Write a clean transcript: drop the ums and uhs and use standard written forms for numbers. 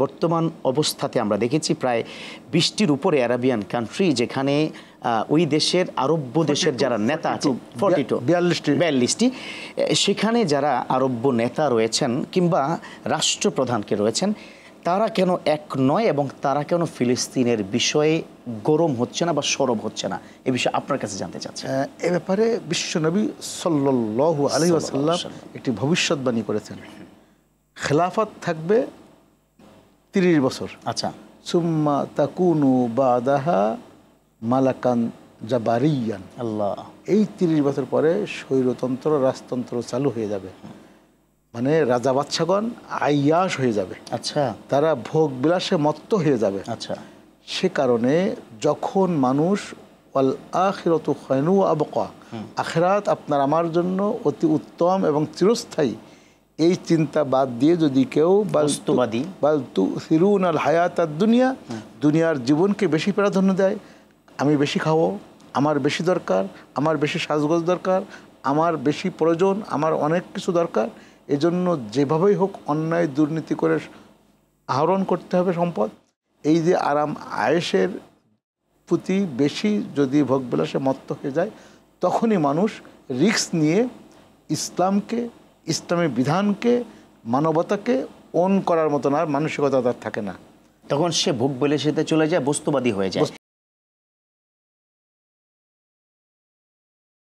বর্তমান অবস্থাতে আমরা দেখেছি প্রায় 20টির উপরে আরাবিয়ান কান্ট্রি, যেখানে ওই দেশের আরব্য দেশের যারা নেতা আছে 42টি, সেখানে যারা আরব্য নেতা রয়েছেন কিংবা রাষ্ট্রপ্রধানকে রয়েছেন, তারা কেন এক নয় এবং তারা কেন ফিলিস্তিনের বিষয়ে গরম হচ্ছে না বা সরব হচ্ছে না, এ বিষয়ে আপনার কাছে জানতে চাচ্ছি। এ ব্যাপারে বিশ্বনবী সাল্লাল্লাহু আলাইহি ওয়াসাল্লাম একটি ভবিষ্যৎবাণী করেছেন। খেলাফত থাকবে 30 বছর। আচ্ছা। সুম্মা তাকুনু বাদাহা মালাকান জাবারিয়ান। আল্লাহ। এই 30 বছর পরে স্বৈরতন্ত্র রাজতন্ত্র চালু হয়ে যাবে, মানে রাজা বাদশাগণ আইয়াস হয়ে যাবে। আচ্ছা। তারা ভোগ বিলাসে মত্ত হয়ে যাবে। আচ্ছা। সে কারণে যখন মানুষ ওয়াল আখিরাতু খায়রু ওয়া আবকা, আখিরাত আপনার আমার জন্য অতি উত্তম এবং চিরস্থায়ী, এই চিন্তা বাদ দিয়ে যদি কেউ বস্তুবাদী বালতু সিরুনাল হায়াতাদ দুনিয়া, দুনিয়ার জীবনকে বেশি প্রাধান্য দেয়, আমি বেশি খাবো, আমার বেশি দরকার, আমার বেশি সাজগোজ দরকার, আমার বেশি প্রয়োজন, আমার অনেক কিছু দরকার, এজন্য যেভাবেই হোক অন্যায় দুর্নীতি করে আহরণ করতে হবে সম্পদ, এই যে আরাম আয়েশের প্রতি বেশি যদি ভোগবিলাসে মত্ত হয়ে যায়, তখনই মানুষ রিস্ক নিয়ে ইসলামকে, ইসলামী বিধানকে, মানবতাকে অন করার মতন আর মানসিকতা তার থাকে না। তখন সে ভোগবিলাসিতায় চলে যায়, বস্তুবাদী হয়ে যায়।